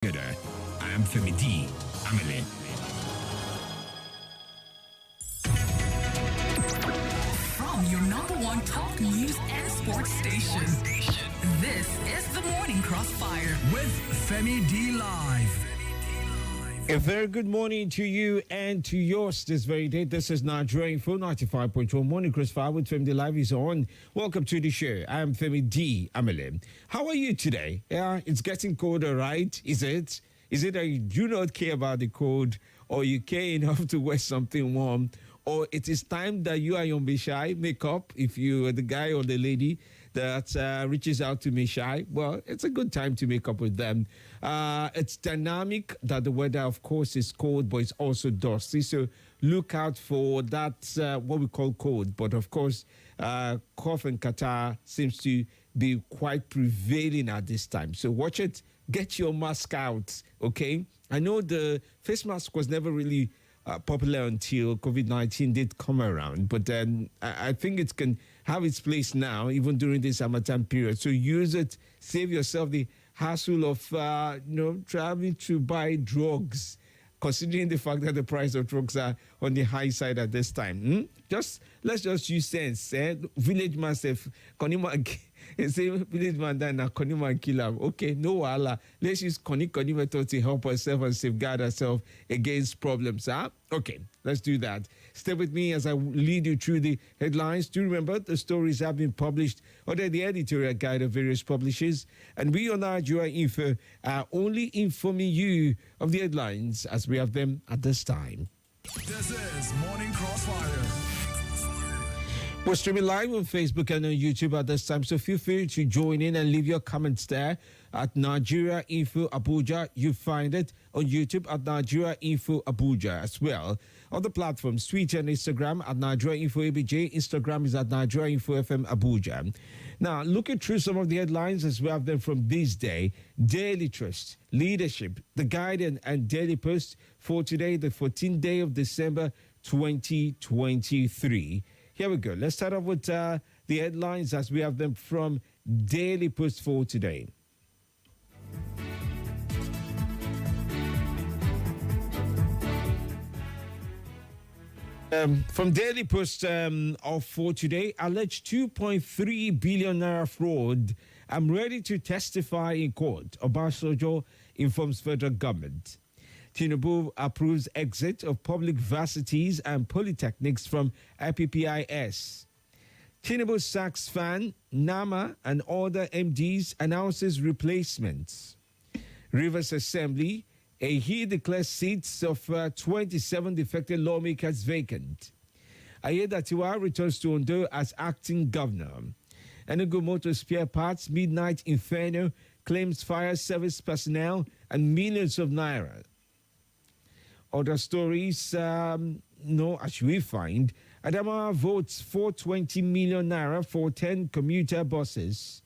I'm Femi D. Amele. From your number one talk news and sports station. This is the Morning Crossfire With Femi D Live. A very good morning to you and to yours this very day. This is Nigeria Info 95.1 Morning Crossfire with Femi D Live is on. Welcome to the show. I'm Femi D. Amele. How are you today? Yeah, it's getting colder, right? Is it? Is it that you do not care about the cold, or you care enough to wear something warm, or it is time that you are your Mishai makeup, if you are the guy or the lady that reaches out to Mishai? Well, it's a good time to make up with them. It's dynamic that the weather, of course, is cold, but it's also dusty. So look out for that, what we call cold. But of course, cough and catarrh seems to be quite prevailing at this time. So watch it. Get your mask out, okay? I know the face mask was never really popular until COVID-19 did come around, but then I think it can have its place now, even during this summertime period. So use it, save yourself the hassle of, traveling to buy drugs, considering the fact that the price of drugs are on the high side at this time. Let's just use sense. Village man say, village man die na konima kill him. Okay, no wala. Let's use koni method to help ourselves and safeguard ourselves against problems. Okay, let's do that. Stay with me as I lead you through the headlines. Do remember the stories have been published under the editorial guide of various publishers, and we on Nigeria Info are only informing you of the headlines as we have them at this time. This is Morning Crossfire. We're streaming live on Facebook and on YouTube at this time, so feel free to join in and leave your comments there at Nigeria Info Abuja. You find it on YouTube at Nigeria Info Abuja as well. On the platforms, Twitter and Instagram at Nigeria Info ABJ. Instagram is at Nigeria Info FM Abuja. Now, looking through some of the headlines as we have them from this day: Daily Trust, Leadership, The Guardian, and Daily Post for today, the 14th day of December 2023. Here we go. Let's start off with the headlines as we have them from Daily Post for today. From Daily Post for today, alleged 2.3 billion naira fraud. I'm ready to testify in court. Obasanjo informs federal government. Tinubu approves exit of public varsities and polytechnics from IPPIS. Tinubu sacks Fan, Nama, and other MDs, announces replacements. Rivers Assembly, he declares seats of 27 defected lawmakers vacant. Ayedatiwa returns to Ondo as acting governor. Enugu Motor Spare Parts Midnight Inferno claims fire service personnel and millions of naira. Other stories, as we find, Adama votes 420 million naira for 10 commuter buses.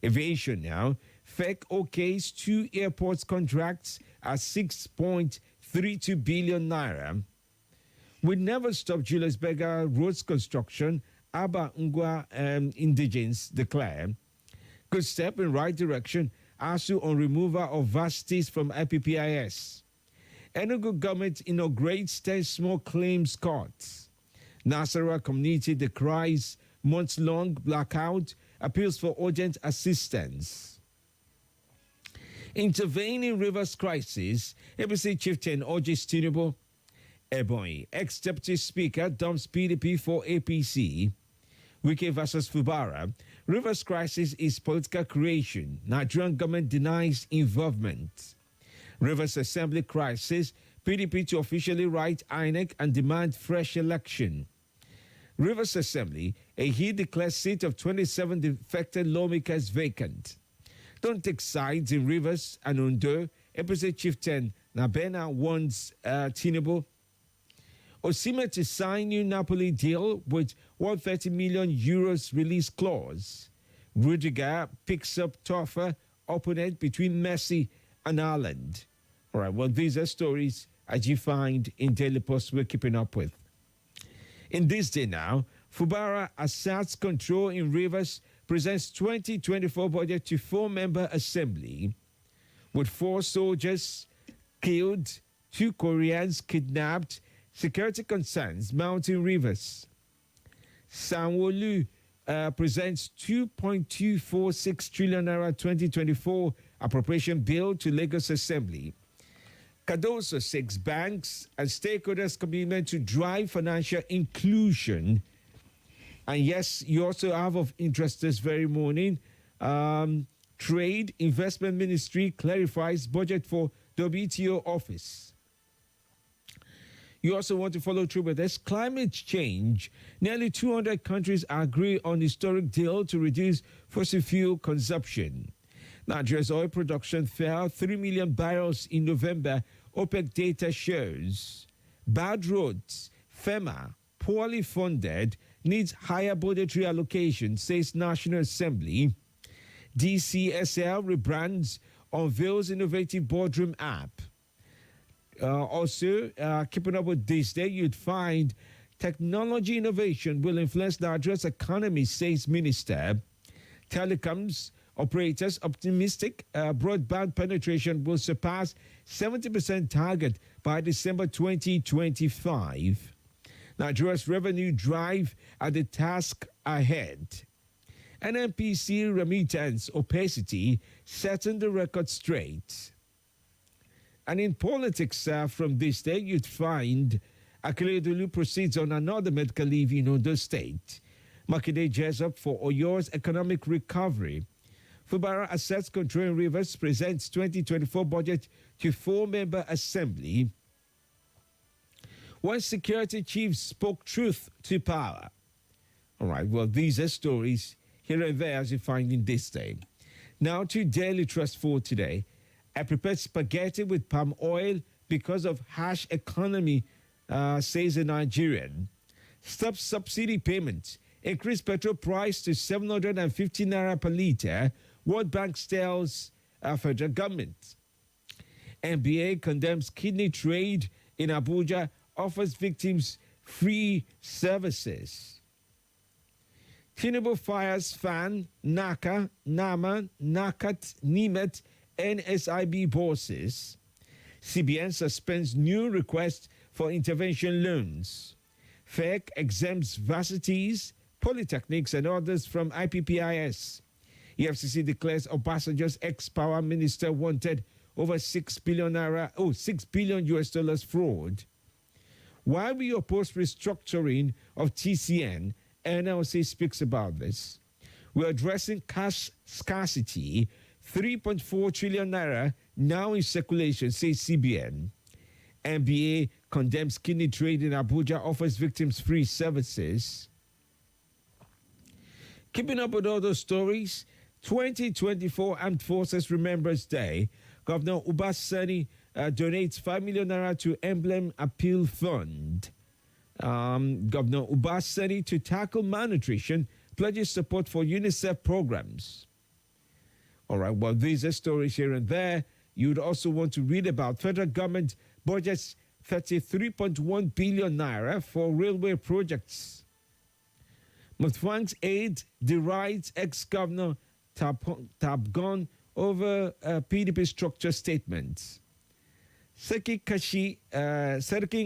Aviation now, FEC okays 2 airports contracts at 6.32 billion naira. We never stop Julius Berger roads construction, Aba Ngwa indigents declare. Good step in right direction, ASU on removal of varsities from IPPIS. Enugu government inaugurates 10 small claims courts. Nasarawa community decries months-long blackout, appeals for urgent assistance. Intervening Rivers crisis, ABC chieftain urges Tinubu. Ebonyi, ex-deputy speaker dumps PDP for APC. Wike versus Fubara. Rivers crisis is political creation. Nigerian government denies involvement. Rivers Assembly crisis, PDP to officially write INEC and demand fresh election. Rivers Assembly, he declares seat of 27 defected lawmakers vacant. Don't take sides in Rivers and Ondo. Episode Chieftain Nabena warns Tinubu. Osimhen to sign new Napoli deal with 130 million euros release clause. Rudiger picks up tougher opponent between Messi and Haaland. All right, well, these are stories as you find in Daily Post we're keeping up with. In this day now, Fubara asserts control in Rivers, presents 2024 budget to 4-member assembly. with 4 soldiers killed, 2 Koreans kidnapped, security concerns mounting rivers. Sanwo-Olu presents 2.246 trillion naira 2024 appropriation bill to Lagos Assembly. Cardoso seeks banks and stakeholders' commitment to drive financial inclusion. And yes, you also have of interest this very morning. Trade Investment Ministry clarifies budget for WTO office. You also want to follow through with this. Climate change. Nearly 200 countries agree on historic deal to reduce fossil fuel consumption. Nigeria's oil production fell 3 million barrels in November, OPEC data shows. Bad roads, FEMA, poorly funded, needs higher budgetary allocation, says National Assembly. DCSL rebrands, unveils innovative boardroom app. Also, keeping up with this day, you'd find technology innovation will influence Nigeria's economy, says Minister. Telecoms operators optimistic broadband penetration will surpass 70% target by December 2025. Nigeria's revenue drive at the task ahead. NNPC remittance opacity setting the record straight. And in politics from this day, you'd find Akeredolu proceeds on another medical leave in Ondo State. Makinde gears up for Oyo's economic recovery. Fubara Assets Controlling Rivers presents 2024 budget to 4-member assembly. One security chief spoke truth to power. All right, well, these are stories here and there as you find in this day. Now to Daily Trust for today. I prepared spaghetti with palm oil because of harsh economy, says a Nigerian. Stop subsidy payments. Increase petrol price to 750 naira per litre. World Bank tells federal government. NBA condemns kidney trade in Abuja, offers victims free services. Tinubu fires Fan, Naka, Nama, Nakat, Nimet, NSIB bosses. CBN suspends new request for intervention loans. FEC exempts varsities, polytechnics, and others from IPPIS. EFCC declares Obasanjo's ex-power minister wanted over 6 billion US dollars fraud. While we oppose restructuring of TCN, NLC speaks about this. We're addressing cash scarcity. 3.4 trillion naira now in circulation, says CBN. NBA condemns kidney trade in Abuja, offers victims free services. Keeping up with all those stories, 2024 Armed Forces Remembrance Day, Governor Ubasani donates 5 million naira to Emblem Appeal Fund. Governor Ubasani, to tackle malnutrition, pledges support for UNICEF programs. All right, well, these are stories here and there. You'd also want to read about federal government budgets 33.1 billion naira for railway projects. Mutfwang's aide derides ex-governor Tabgon over PDP structure statements. Serkin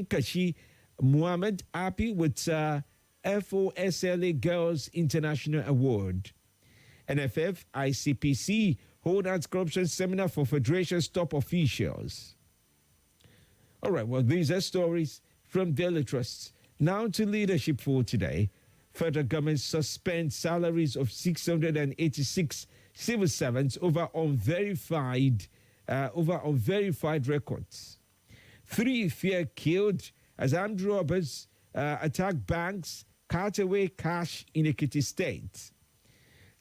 Kashi Muhammad happy with FOSLA Girls International Award. NFF ICPC hold anti-corruption seminar for Federation's top officials. All right, well, these are stories from Daily Trust. Now to leadership for today. Federal government suspends salaries of 686 civil servants over unverified records. 3 fear killed as armed robbers attack banks, cart away cash in Ekiti State.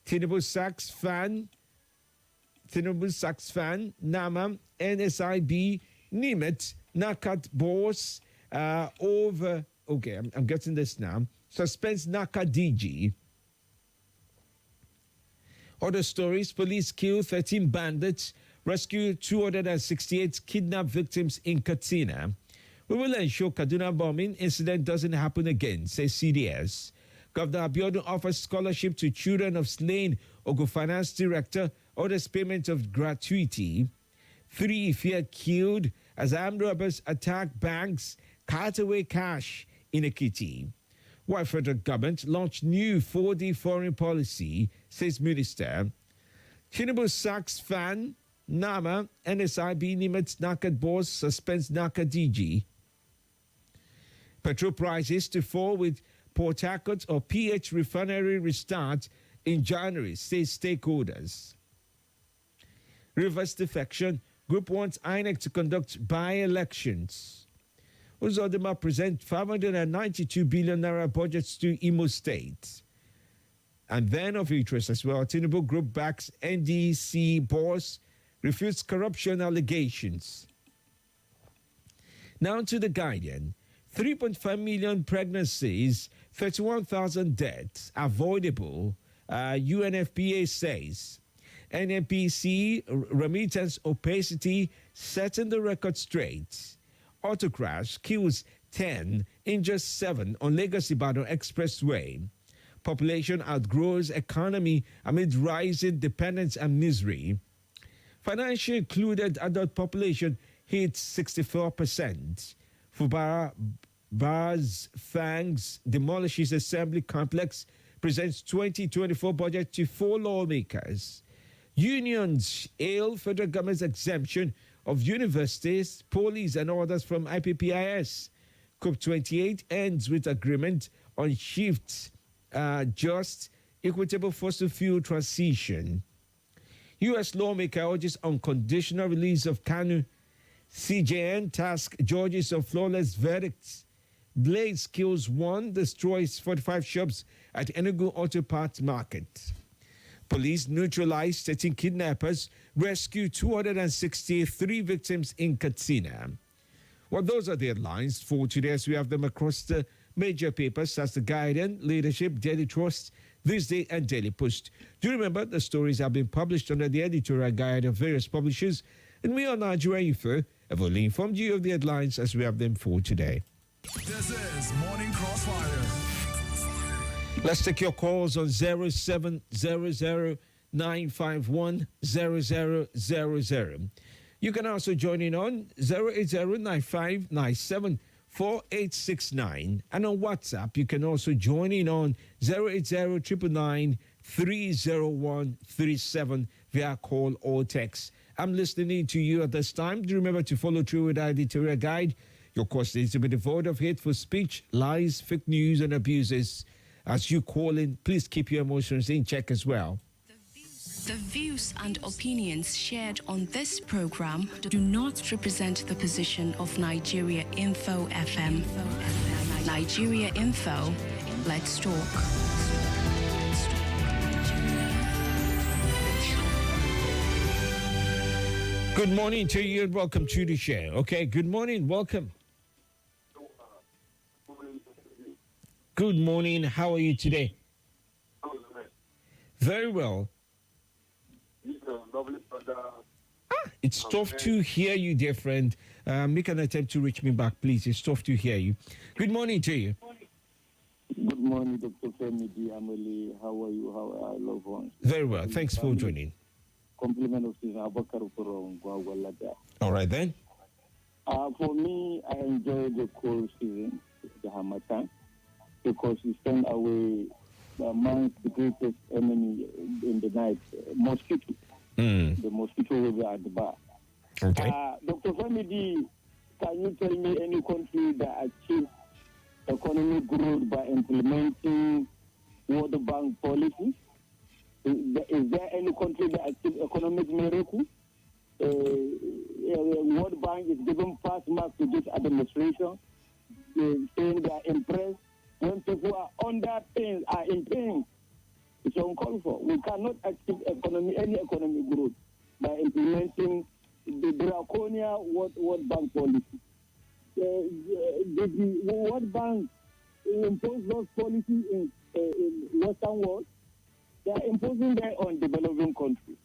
Tinubu Sachs fan, Nama, NSIB, Nimet, Nakat boss over. Okay, I'm getting this now. Suspends Naka DG. Other stories: police kill 13 bandits, rescue 268 kidnapped victims in Katsina. We will ensure Kaduna bombing incident doesn't happen again, says CDS. Governor Abiodun offers scholarship to children of slain Ogo Finance Director, orders payment of gratuity. 3 feared killed as armed robbers attacked banks, cart away cash in Ekiti. While federal government launched new 4D foreign policy, says Minister. Tinubu sacks fan, Nama, NSIB limits NACA boss, suspends NACA DG. Petrol prices to fall with Port Harcourt or PH refinery restart in January, says stakeholders. Reverse defection, Group wants INEC to conduct by-elections. Uzodima present 592 billion naira budgets to Imo State. And then of interest as well, Tinubu Group backs NDC boss, refutes corruption allegations. Now to the Guardian. 3.5 million pregnancies, 31,000 deaths avoidable, UNFPA says. NNPC remittance opacity setting the record straight. Auto crash kills 10, injures 7 on Lagos-Ibadan Expressway. Population outgrows economy amid rising dependence and misery. Financially included adult population hits 64%. Fubara Bars Fangs demolishes assembly complex, presents 2024 budget to 4 lawmakers. Unions hail federal government's exemption of universities, police, and others from IPPIS. COP28 ends with agreement on shift, just, equitable fossil fuel transition. U.S. lawmaker urges unconditional release of Kanu. CJN task judges of flawless verdicts. Blaze kills 1, destroys 45 shops at Enugu Auto Parts Market. Police neutralize 13 kidnappers, rescue 263 victims in Katsina. Well, those are the headlines for today as we have them across the major papers as the Guardian, Leadership, Daily Trust, This Day, and Daily Post. Do remember the stories have been published under the editorial guide of various publishers, and we on Nigeria Info have only informed you of the headlines as we have them for today. This is Morning Crossfire. Let's take your calls on 0700-951-0000. You can also join in on 080-9597-4869. And on WhatsApp, you can also join in on 080-999-30137 via call or text. I'm listening to you at this time. Do remember to follow through with our editorial guide. Your course needs to be devoid of hateful speech, lies, fake news, and abuses. As you call in, please keep your emotions in check as well. The views and opinions shared on this program do not represent the position of Nigeria Info FM. Nigeria Info, let's talk. Good morning to you and welcome to the show. Okay, good morning, welcome. Good morning, how are you today? Very well. It's tough to hear you, dear friend. Make an attempt to reach me back, please. It's tough to hear you. Good morning to you. Good morning, Dr. Femi D. Ameli. How are you? How are our loved ones? Very well. Thanks for joining. Compliment of Season Abakar from Gwagwalada. All right, then. For me, I enjoy the cold season, the Hamatan, because we spend away among the greatest enemy in the night, mosquito. The mosquito will be at the bar. Okay. Dr. Famidi, can you tell me any country that achieved economic growth by implementing World Bank policies? Is there any country that achieved economic miracle? World Bank is giving pass mark to this administration, saying they are impressed. When people are under pain, are in pain, it's uncalled for. We cannot achieve any economic growth by implementing the draconian World Bank policy. The World Bank impose those policies in Western world. They are imposing them on developing countries.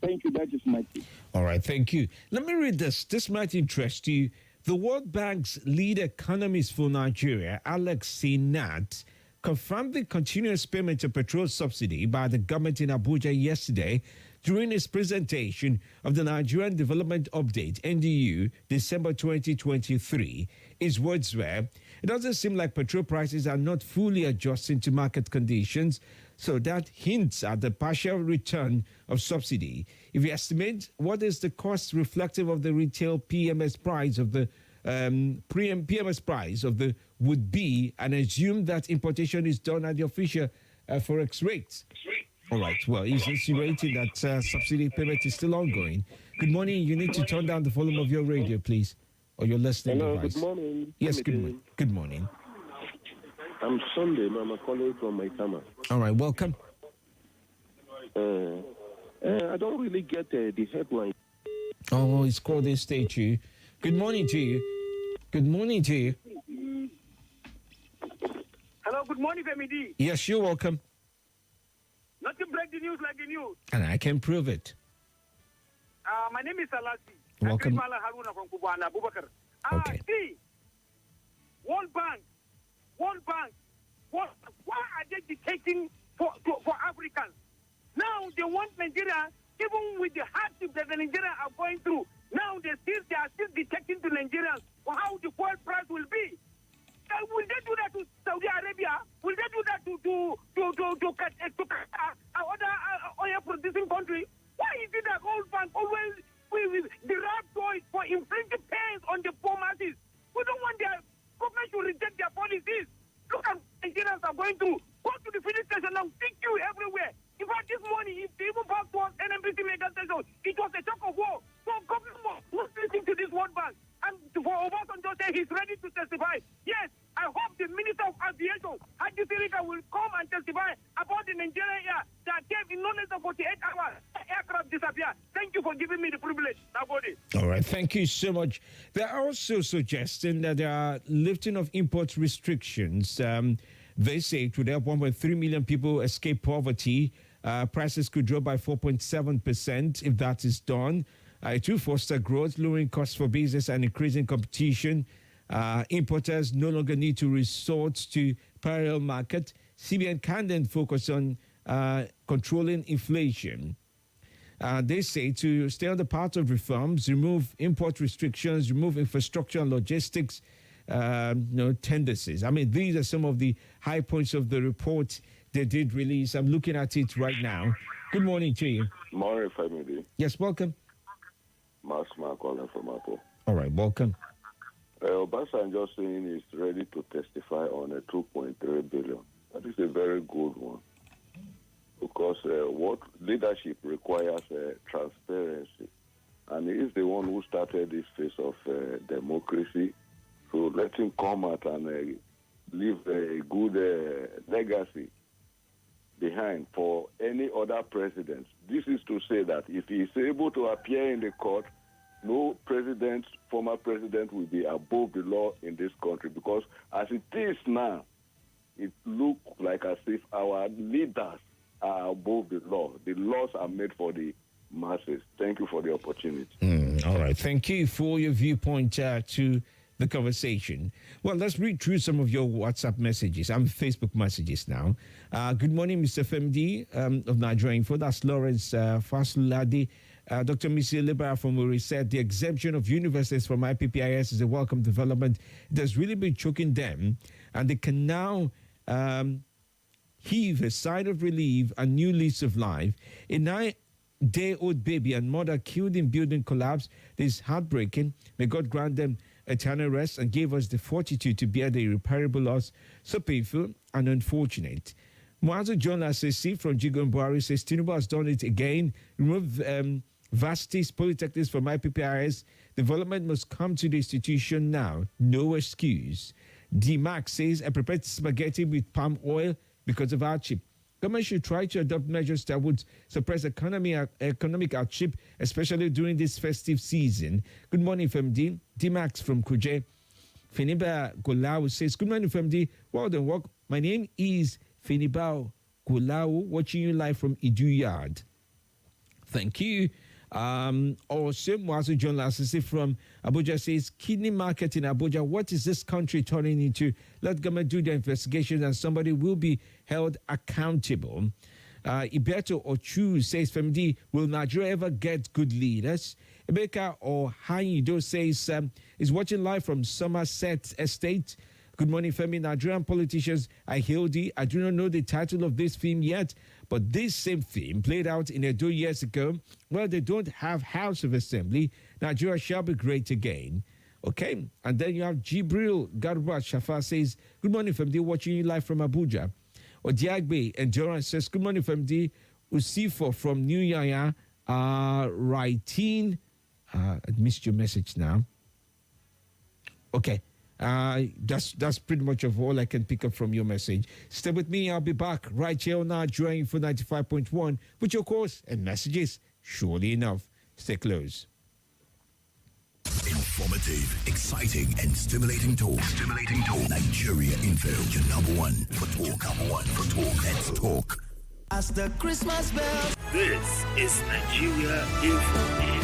Thank you. That is my tip. All right, thank you. Let me read this. This might interest you. The World Bank's lead economist for Nigeria, Alex Sinat, confirmed the continuous payment of petrol subsidy by the government in Abuja yesterday during his presentation of the Nigerian Development Update, NDU, December 2023. His words were, it doesn't seem like petrol prices are not fully adjusting to market conditions, so that hints at the partial return of subsidy. If you estimate what is the cost reflective of the retail PMS price of the PMS price of the would be, and assume that importation is done at the official forex rates. All right. Well, he's insinuating that subsidy payment is still ongoing. Good morning. You need to turn down the volume of your radio, please, or your listening device. Good morning. Yes, good morning. Good morning. I'm Sunday, I'm calling from my camera. All right. Welcome. I don't really get the headline. Oh, it's called a statue. Good morning to you. Good morning to you. Hello, good morning, Femi D. Yes, you're welcome. Not to break the news like the news. And I can prove it. My name is Salasi. Welcome. I'm Haruna from Kubana, Abubakar. Okay. See, World Bank. Why are they dictating for Africans? Now they want Nigeria, even with the hardship that the Nigerians are going through. Now they are still detecting to Nigerians how the fuel price will be. Will they do that to Saudi Arabia? Will they do that to other oil producing country? Why is it that World Bank always derive toys for inflicting pains on the poor masses? We don't want their government to reject their policies. Look at Nigerians are going through. Go to the filling station and pick you everywhere. In fact, this morning, if they even passed towards NMBC mega station, it was a shock of war. So government must listen to this World Bank. And for Obasanjo say he's ready to testify. Yes, I hope the Minister of Aviation, Haji Sirika, will come and testify about the Nigerian air that gave in no less than 48 hours aircraft disappear. Thank you for giving me the privilege. Nobody. All right, thank you so much. They're also suggesting that there are lifting of import restrictions. They say it would help 1.3 million people escape poverty. Prices could drop by 4.7% if that is done. It will foster growth, lowering costs for business and increasing competition. Importers no longer need to resort to parallel market. CBN can then focus on controlling inflation. They say to stay on the path of reforms, remove import restrictions, remove infrastructure and logistics tendencies. I mean, these are some of the high points of the report they did release. I'm looking at it right now. Good morning to you. Morning, family. Yes, welcome. Masma calling from Apple. All right, welcome. Obasanjo saying he's ready to testify on a 2.3 billion. That is a very good one. Because what leadership requires transparency. And he is the one who started this phase of democracy. So let him come out and leave a good legacy behind for any other president. This is to say that if he is able to appear in the court, no president, former president, will be above the law in this country. Because as it is now, it looks like as if our leaders are above the law. The laws are made for the masses. Thank you for the opportunity. All right. Thank you for your viewpoint to the conversation. Well, let's read through some of your WhatsApp messages and Facebook messages now. Good morning, Mr. Femdi of Nigeria Info. That's Lawrence Fasuladi. Dr. Missy Libera from Uri said the exemption of universities from IPPIS is a welcome development. It has really been choking them, and they can now heave a sigh of relief and new lease of life. A 9-day-old baby and mother killed in building collapse. This is heartbreaking. May God grant them eternal rest and give us the fortitude to bear the irreparable loss. So painful and unfortunate. Mwazu John Lasesi from Jigon Buhari says Tinubu has done it again. Remove Vastis Polytechnics from IPPIS. Development must come to the institution now. No excuse. D. Max says I prepared spaghetti with palm oil because of hardship. Government should try to adopt measures that would suppress economic hardship, especially during this festive season. Good morning, FMD. D. Max from Kuje. Feniba Golau says, good morning, FMD. Well done, work. My name is Feniba Golau, watching you live from Idu Yard. Thank you. Also, Mwazu John Lasisi from Abuja says, kidney market in Abuja, what is this country turning into? Let government do their investigations and somebody will be held accountable. Ibeto Ochu says, Femi, will Nigeria ever get good leaders? Emeka or Hanido says, is watching live from Somerset Estate. Good morning, Femi. Nigerian politicians are healthy. I do not know the title of this film yet, but this same film played out in Edo years ago. Well, they don't have House of Assembly. Nigeria shall be great again. Okay, and then you have Jibril Garba Shafa says, good morning, Femi. Watching you live from Abuja. Odiagbe Endurance says, good morning, Femi. Usifo from New Yaya, writing. I missed your message now. Okay. That's pretty much of all I can pick up from your message. Stay with me. I'll be back right here on Nigeria Info 95.1 with your course and messages. Surely enough. Stay close. Informative, exciting, and stimulating talk. Nigeria Info, your number one for talk. Let's talk. As the Christmas bell. This is Nigeria Info.